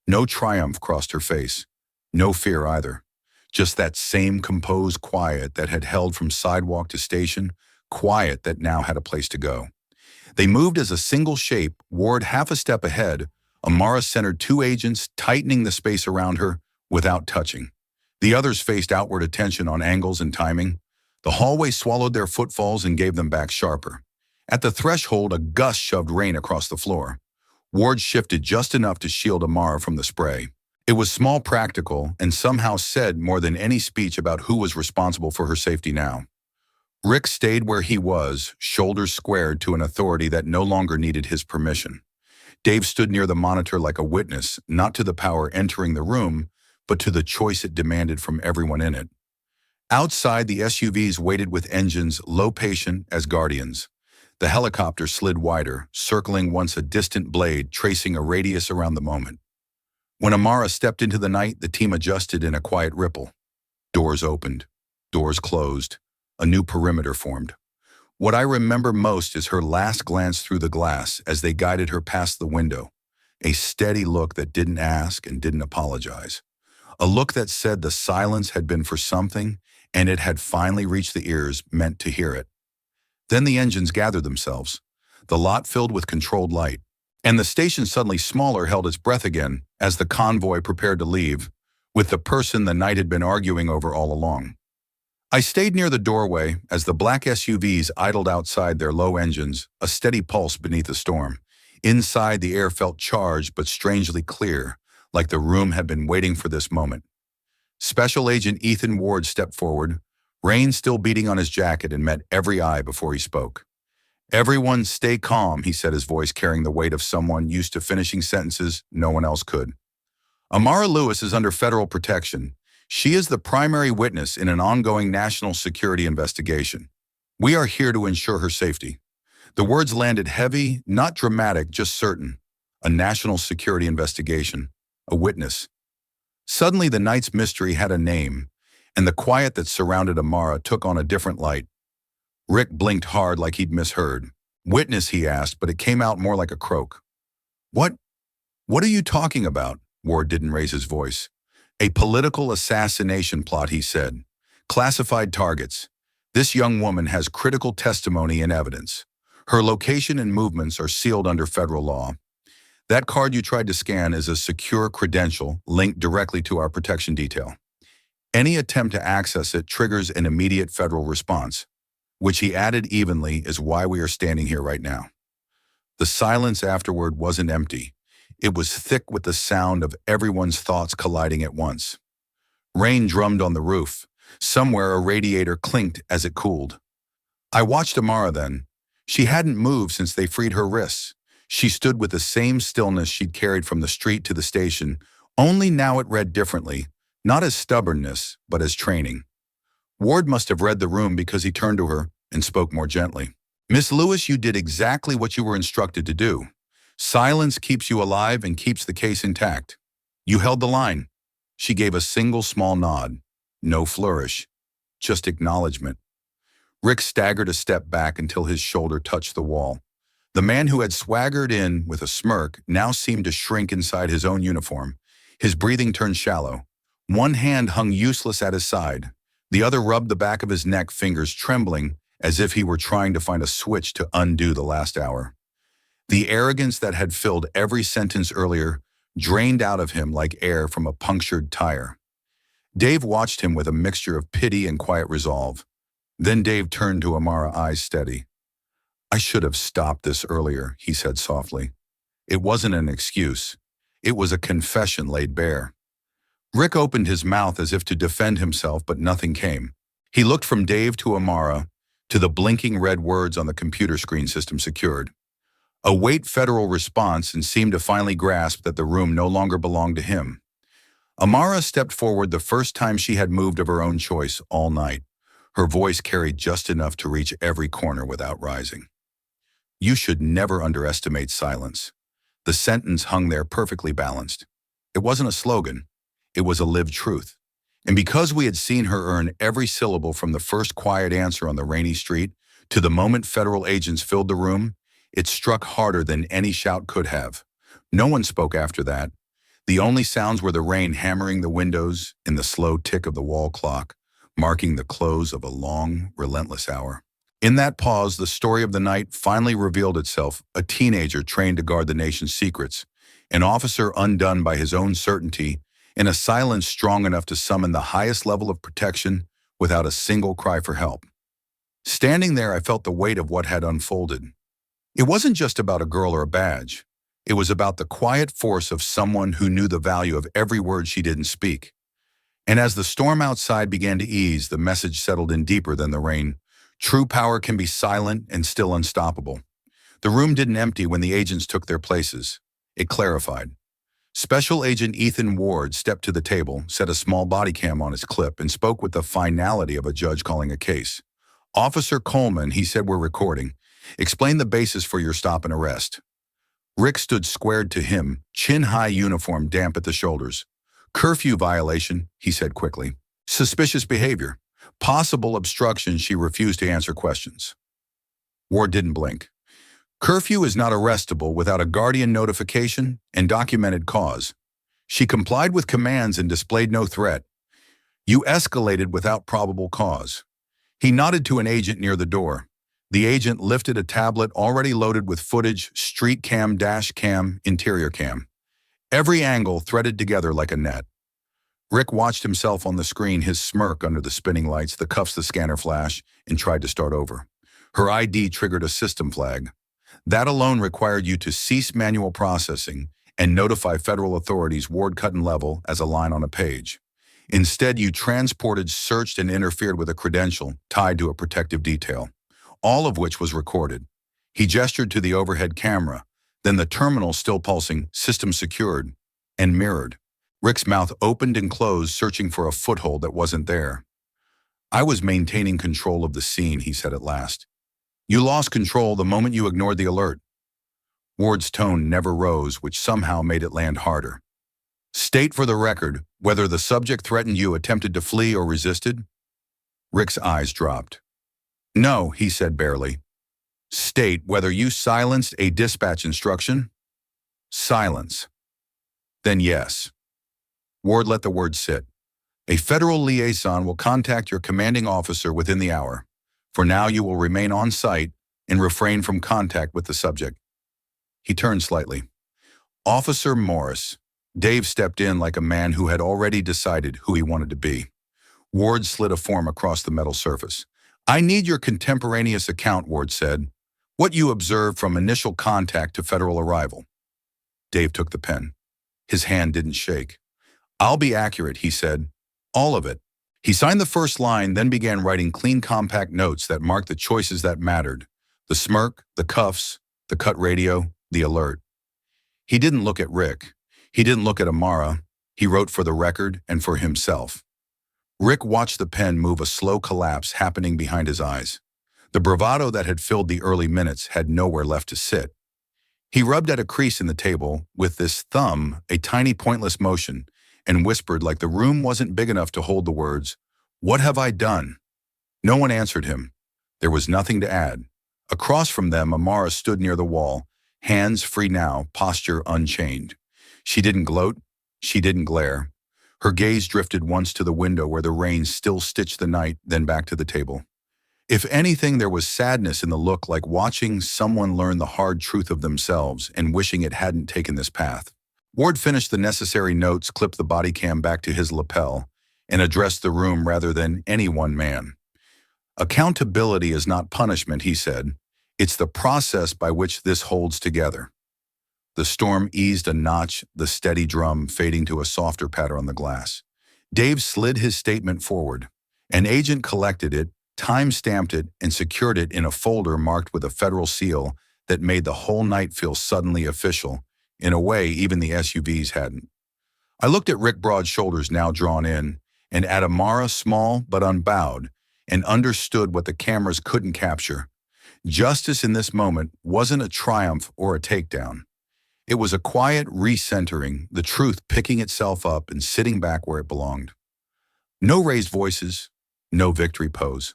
A: No triumph crossed her face. No fear either. Just that same composed quiet that had held from sidewalk to station, quiet that now had a place to go. They moved as a single shape, Ward half a step ahead. Amara centered two agents, tightening the space around her without touching. The others faced outward attention on angles and timing. The hallway swallowed their footfalls and gave them back sharper. At the threshold, a gust shoved rain across the floor. Ward shifted just enough to shield Amara from the spray. It was small, practical, and somehow said more than any speech about who was responsible for her safety now. Rick stayed where he was, shoulders squared to an authority that no longer needed his permission. Dave stood near the monitor like a witness, not to the power entering the room, but to the choice it demanded from everyone in it. Outside, the SUVs waited with engines low patient as guardians. The helicopter slid wider, circling once a distant blade, tracing a radius around the moment. When Amara stepped into the night, the team adjusted in a quiet ripple. Doors opened. Doors closed. A new perimeter formed. What I remember most is her last glance through the glass as they guided her past the window. A steady look that didn't ask and didn't apologize. A look that said the silence had been for something, and it had finally reached the ears meant to hear it. Then the engines gathered themselves. The lot filled with controlled light. And the station, suddenly smaller, held its breath again as the convoy prepared to leave, with the person the night had been arguing over all along. I stayed near the doorway as the black SUVs idled outside their low engines, a steady pulse beneath the storm. Inside, the air felt charged but strangely clear, like the room had been waiting for this moment. Special Agent Ethan Ward stepped forward, rain still beating on his jacket, and met every eye before he spoke. "Everyone stay calm," he said, his voice carrying the weight of someone used to finishing sentences no one else could. "Amara Lewis is under federal protection. She is the primary witness in an ongoing national security investigation. We are here to ensure her safety." The words landed heavy, not dramatic, just certain. A national security investigation. A witness. Suddenly the night's mystery had a name, and the quiet that surrounded Amara took on a different light. Rick blinked hard like he'd misheard. "Witness," he asked, but it came out more like a croak. What are you talking about?" Ward didn't raise his voice. "A political assassination plot," he said. "Classified targets. This young woman has critical testimony and evidence. Her location and movements are sealed under federal law. That card you tried to scan is a secure credential linked directly to our protection detail. Any attempt to access it triggers an immediate federal response, which he added evenly is why we are standing here right now." The silence afterward wasn't empty. It was thick with the sound of everyone's thoughts colliding at once. Rain drummed on the roof. Somewhere a radiator clinked as it cooled. I watched Amara then. She hadn't moved since they freed her wrists. She stood with the same stillness she'd carried from the street to the station, only now it read differently, not as stubbornness, but as training. Ward must have read the room because he turned to her and spoke more gently. "Miss Lewis, you did exactly what you were instructed to do. Silence keeps you alive and keeps the case intact. You held the line." She gave a single small nod. No flourish, just acknowledgement. Rick staggered a step back until his shoulder touched the wall. The man who had swaggered in with a smirk now seemed to shrink inside his own uniform. His breathing turned shallow. One hand hung useless at his side. The other rubbed the back of his neck, fingers trembling as if he were trying to find a switch to undo the last hour. The arrogance that had filled every sentence earlier drained out of him like air from a punctured tire. Dave watched him with a mixture of pity and quiet resolve. Then Dave turned to Amara, eyes steady. "I should have stopped this earlier," he said softly. It wasn't an excuse. It was a confession laid bare. Rick opened his mouth as if to defend himself, but nothing came. He looked from Dave to Amara, to the blinking red words on the computer screen system secured. Await federal response, and seemed to finally grasp that the room no longer belonged to him. Amara stepped forward the first time she had moved of her own choice all night. Her voice carried just enough to reach every corner without rising. "You should never underestimate silence." The sentence hung there perfectly balanced. It wasn't a slogan. It was a lived truth. And because we had seen her earn every syllable from the first quiet answer on the rainy street To the moment federal agents filled the room, it struck harder than any shout could have. No one spoke after that. The only sounds were the rain hammering the windows and the slow tick of the wall clock, marking the close of a long, relentless hour. In that pause, the story of the night finally revealed itself, a teenager trained to guard the nation's secrets, an officer undone by his own certainty, and a silence strong enough to summon the highest level of protection without a single cry for help. Standing there, I felt the weight of what had unfolded. It wasn't just about a girl or a badge. It was about the quiet force of someone who knew the value of every word she didn't speak. And as the storm outside began to ease, the message settled in deeper than the rain. True power can be silent and still unstoppable. The room didn't empty when the agents took their places. It clarified. Special Agent Ethan Ward stepped to the table, set a small body cam on his clip, and spoke with the finality of a judge calling a case. "Officer Coleman," he said, "we're recording. Explain the basis for your stop and arrest." Rick stood squared to him, chin-high, uniform damp at the shoulders. "Curfew violation," he said quickly. "Suspicious behavior. Possible obstruction." She refused to answer questions. Ward didn't blink. "Curfew is not arrestable without a guardian notification and documented cause. She complied with commands and displayed no threat. You escalated without probable cause." He nodded to an agent near the door. The agent lifted a tablet already loaded with footage: street cam, dash cam, interior cam. Every angle threaded together like a net. Rick watched himself on the screen, his smirk under the spinning lights, the cuffs, the scanner flash, and tried to start over. Her ID triggered a system flag. That alone required you to cease manual processing and notify federal authorities. Ward cut and level as a line on a page. Instead, you transported, searched, and interfered with a credential tied to a protective detail, all of which was recorded. He gestured to the overhead camera, then the terminal still pulsing, system secured, and mirrored. Rick's mouth opened and closed, searching for a foothold that wasn't there. "I was maintaining control of the scene," he said at last. "You lost control the moment you ignored the alert." Ward's tone never rose, which somehow made it land harder. "State for the record whether the subject threatened you, attempted to flee, or resisted." Rick's eyes dropped. "No," he said barely. "State whether you silenced a dispatch instruction." "Silence." "Then yes." Ward let the word sit. "A federal liaison will contact your commanding officer within the hour. For now, you will remain on site and refrain from contact with the subject." He turned slightly. "Officer Morris." Dave stepped in like a man who had already decided who he wanted to be. Ward slid a form across the metal surface. "I need your contemporaneous account," Ward said. "What you observed from initial contact to federal arrival." Dave took the pen. His hand didn't shake. "I'll be accurate," he said. "All of it." He signed the first line, then began writing clean, compact notes that marked the choices that mattered: the smirk, the cuffs, the cut radio, the alert. He didn't look at Rick. He didn't look at Amara. He wrote for the record and for himself. Rick watched the pen move, a slow collapse happening behind his eyes. The bravado that had filled the early minutes had nowhere left to sit. He rubbed at a crease in the table with his thumb, a tiny pointless motion, and whispered like the room wasn't big enough to hold the words, "What have I done?" No one answered him. There was nothing to add. Across from them, Amara stood near the wall, hands free now, posture unchained. She didn't gloat. She didn't glare. Her gaze drifted once to the window where the rain still stitched the night, then back to the table. If anything, there was sadness in the look, like watching someone learn the hard truth of themselves and wishing it hadn't taken this path. Ward finished the necessary notes, clipped the body cam back to his lapel, and addressed the room rather than any one man. "Accountability is not punishment," he said. "It's the process by which this holds together." The storm eased a notch, the steady drum fading to a softer patter on the glass. Dave slid his statement forward. An agent collected it, time-stamped it, and secured it in a folder marked with a federal seal that made the whole night feel suddenly official, in a way even the SUVs hadn't. I looked at Rick, broad shoulders now drawn in, and at Amara, small but unbowed, and understood what the cameras couldn't capture. Justice in this moment wasn't a triumph or a takedown. It was a quiet recentering, the truth picking itself up and sitting back where it belonged. No raised voices, no victory pose.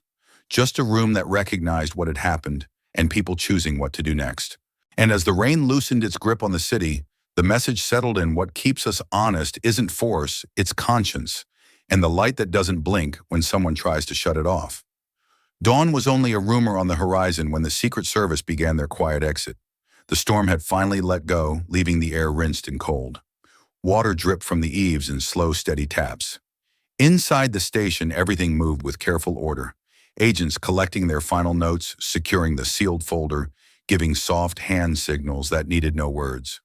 A: Just a room that recognized what had happened and people choosing what to do next. And as the rain loosened its grip on the city, the message settled in: what keeps us honest isn't force, it's conscience, and the light that doesn't blink when someone tries to shut it off. Dawn was only a rumor on the horizon when the Secret Service began their quiet exit. The storm had finally let go, leaving the air rinsed and cold. Water dripped from the eaves in slow, steady taps. Inside the station, everything moved with careful order. Agents collecting their final notes, securing the sealed folder, giving soft hand signals that needed no words.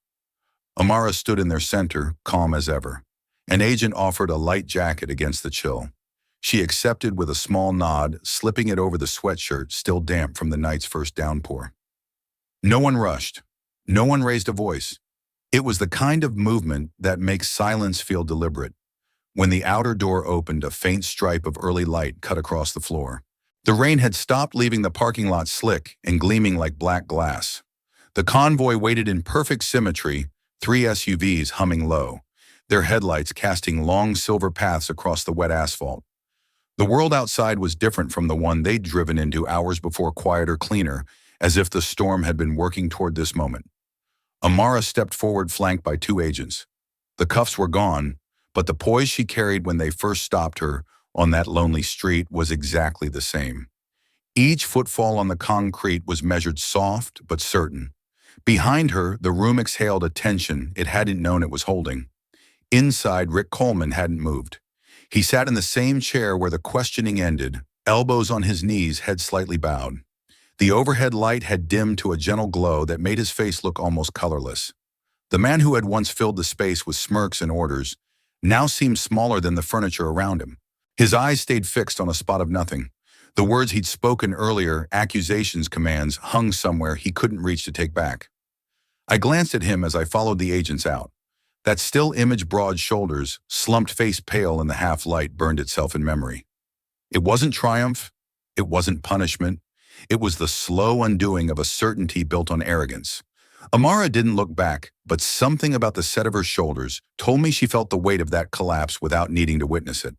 A: Amara stood in their center, calm as ever. An agent offered a light jacket against the chill. She accepted with a small nod, slipping it over the sweatshirt still damp from the night's first downpour. No one rushed. No one raised a voice. It was the kind of movement that makes silence feel deliberate. When the outer door opened, a faint stripe of early light cut across the floor. The rain had stopped, leaving the parking lot slick and gleaming like black glass. The convoy waited in perfect symmetry, 3 SUVs humming low, their headlights casting long silver paths across the wet asphalt. The world outside was different from the one they'd driven into hours before, quieter, cleaner, as if the storm had been working toward this moment. Amara stepped forward, flanked by 2 agents. The cuffs were gone, but the poise she carried when they first stopped her on that lonely street was exactly the same. Each footfall on the concrete was measured, soft but certain. Behind her, the room exhaled a tension it hadn't known it was holding. Inside, Rick Coleman hadn't moved. He sat in the same chair where the questioning ended, elbows on his knees, head slightly bowed. The overhead light had dimmed to a gentle glow that made his face look almost colorless. The man who had once filled the space with smirks and orders now seemed smaller than the furniture around him. His eyes stayed fixed on a spot of nothing. The words he'd spoken earlier, accusations, commands, hung somewhere he couldn't reach to take back. I glanced at him as I followed the agents out. That still image, broad shoulders, slumped face pale in the half-light, burned itself in memory. It wasn't triumph. It wasn't punishment. It was the slow undoing of a certainty built on arrogance. Amara didn't look back, but something about the set of her shoulders told me she felt the weight of that collapse without needing to witness it.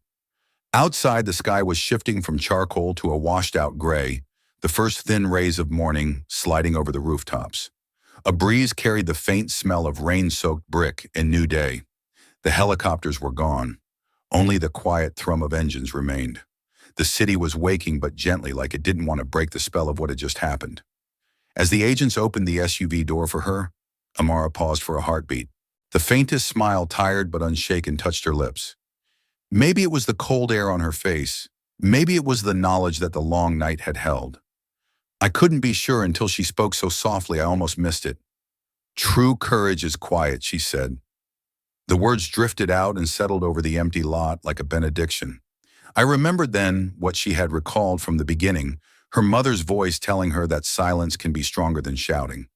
A: Outside, the sky was shifting from charcoal to a washed-out gray, the first thin rays of morning sliding over the rooftops. A breeze carried the faint smell of rain-soaked brick and new day. The helicopters were gone. Only the quiet thrum of engines remained. The city was waking, but gently, like it didn't want to break the spell of what had just happened. As the agents opened the SUV door for her, Amara paused for a heartbeat. The faintest smile, tired but unshaken, touched her lips. Maybe it was the cold air on her face. Maybe it was the knowledge that the long night had held. I couldn't be sure until she spoke so softly I almost missed it. "True courage is quiet," she said. The words drifted out and settled over the empty lot like a benediction. I remembered then what she had recalled from the beginning, her mother's voice telling her that silence can be stronger than shouting.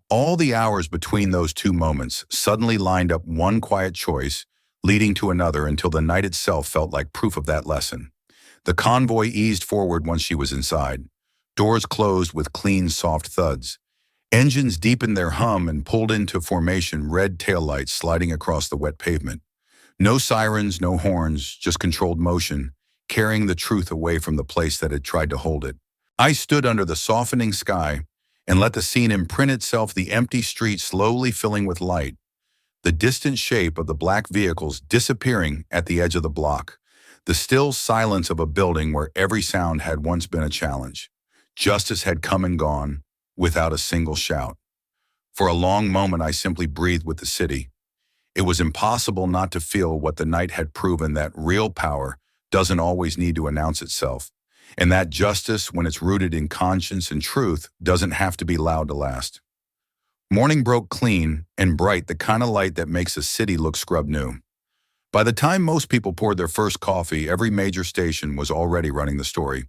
A: All the hours between those 2 moments suddenly lined up, one quiet choice leading to another, until the night itself felt like proof of that lesson. The convoy eased forward once she was inside. Doors closed with clean, soft thuds. Engines deepened their hum and pulled into formation, red taillights sliding across the wet pavement. No sirens, no horns, just controlled motion, carrying the truth away from the place that had tried to hold it. I stood under the softening sky and let the scene imprint itself, the empty street slowly filling with light, the distant shape of the black vehicles disappearing at the edge of the block, the still silence of a building where every sound had once been a challenge. Justice had come and gone without a single shout. For a long moment, I simply breathed with the city. It was impossible not to feel what the night had proven, that real power doesn't always need to announce itself, and that justice, when it's rooted in conscience and truth, doesn't have to be loud to last. Morning broke clean and bright, the kind of light that makes a city look scrub new. By the time most people poured their first coffee, every major station was already running the story.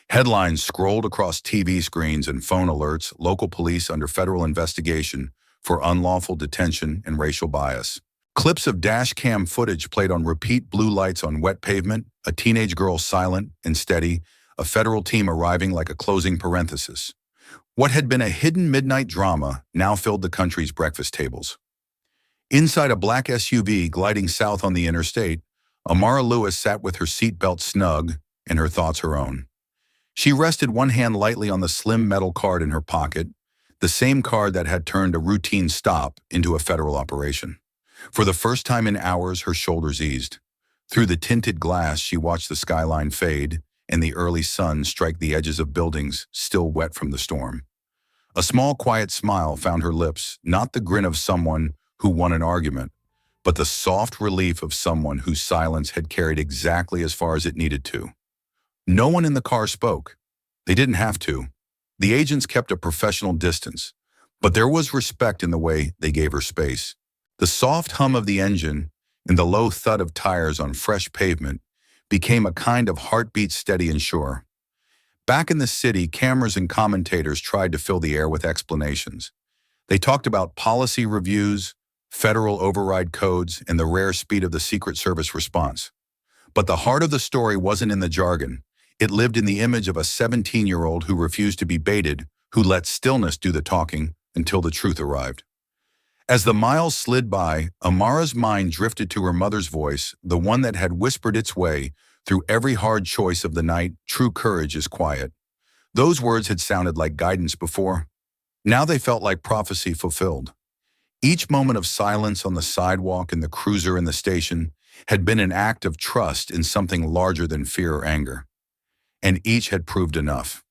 A: Headlines scrolled across TV screens and phone alerts: local police under federal investigation for unlawful detention and racial bias. Clips of dash cam footage played on repeat, blue lights on wet pavement, a teenage girl silent and steady, a federal team arriving like a closing parenthesis. What had been a hidden midnight drama now filled the country's breakfast tables. Inside a black SUV gliding south on the interstate, Amara Lewis sat with her seatbelt snug and her thoughts her own. She rested one hand lightly on the slim metal card in her pocket, the same card that had turned a routine stop into a federal operation. For the first time in hours, her shoulders eased. Through the tinted glass, she watched the skyline fade and the early sun strike the edges of buildings still wet from the storm. A small, quiet smile found her lips, not the grin of someone who won an argument, but the soft relief of someone whose silence had carried exactly as far as it needed to. No one in the car spoke. They didn't have to. The agents kept a professional distance, but there was respect in the way they gave her space. The soft hum of the engine and the low thud of tires on fresh pavement became a kind of heartbeat steady and sure. Back in the city, cameras and commentators tried to fill the air with explanations. They talked about policy reviews, federal override codes, and the rare speed of the Secret Service response. But the heart of the story wasn't in the jargon. It lived in the image of a 17-year-old who refused to be baited, who let stillness do the talking until the truth arrived. As the miles slid by, Amara's mind drifted to her mother's voice, the one that had whispered its way through every hard choice of the night, "True courage is quiet." Those words had sounded like guidance before. Now they felt like prophecy fulfilled. Each moment of silence on the sidewalk and the cruiser in the station had been an act of trust in something larger than fear or anger. And each had proved enough.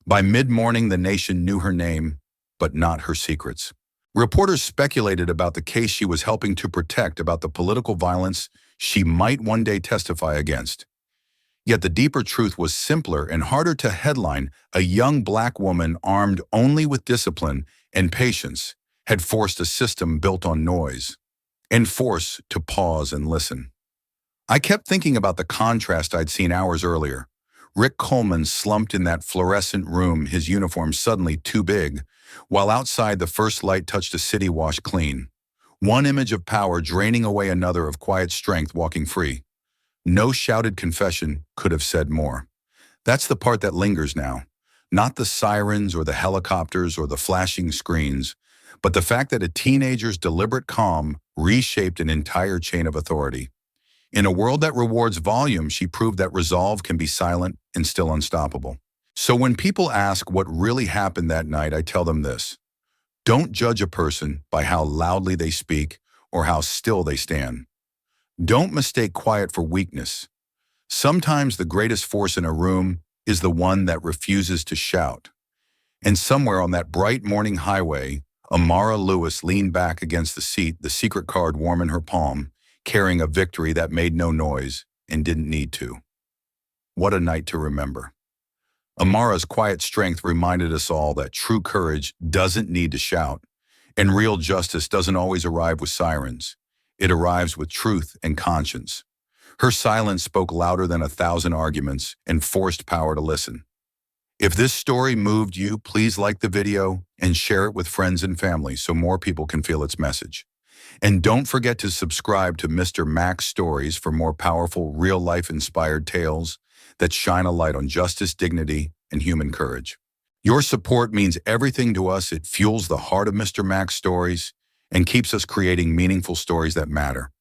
A: By mid-morning, the nation knew her name, but not her secrets. Reporters speculated about the case she was helping to protect, about the political violence she might one day testify against. Yet the deeper truth was simpler and harder to headline. A young black woman armed only with discipline and patience had forced a system built on noise and force to pause and listen. I kept thinking about the contrast I'd seen hours earlier. Rick Coleman slumped in that fluorescent room, his uniform suddenly too big, while outside the first light touched a city washed clean. One image of power draining away another of quiet strength walking free. No shouted confession could have said more. That's the part that lingers now. Not the sirens or the helicopters or the flashing screens, but the fact that a teenager's deliberate calm reshaped an entire chain of authority. In a world that rewards volume, she proved that resolve can be silent and still unstoppable. So when people ask what really happened that night, I tell them this: don't judge a person by how loudly they speak or how still they stand. Don't mistake quiet for weakness. Sometimes the greatest force in a room is the one that refuses to shout. And somewhere on that bright morning highway, Amara Lewis leaned back against the seat, the secret card warm in her palm, carrying a victory that made no noise and didn't need to. What a night to remember. Amara's quiet strength reminded us all that true courage doesn't need to shout, and real justice doesn't always arrive with sirens. It arrives with truth and conscience. Her silence spoke louder than 1,000 arguments and forced power to listen. If this story moved you, please like the video and share it with friends and family so more people can feel its message. And don't forget to subscribe to Mr. Mac's Stories for more powerful, real-life inspired tales that shine a light on justice, dignity, and human courage. Your support means everything to us. It fuels the heart of Mr. Mac's Stories and keeps us creating meaningful stories that matter.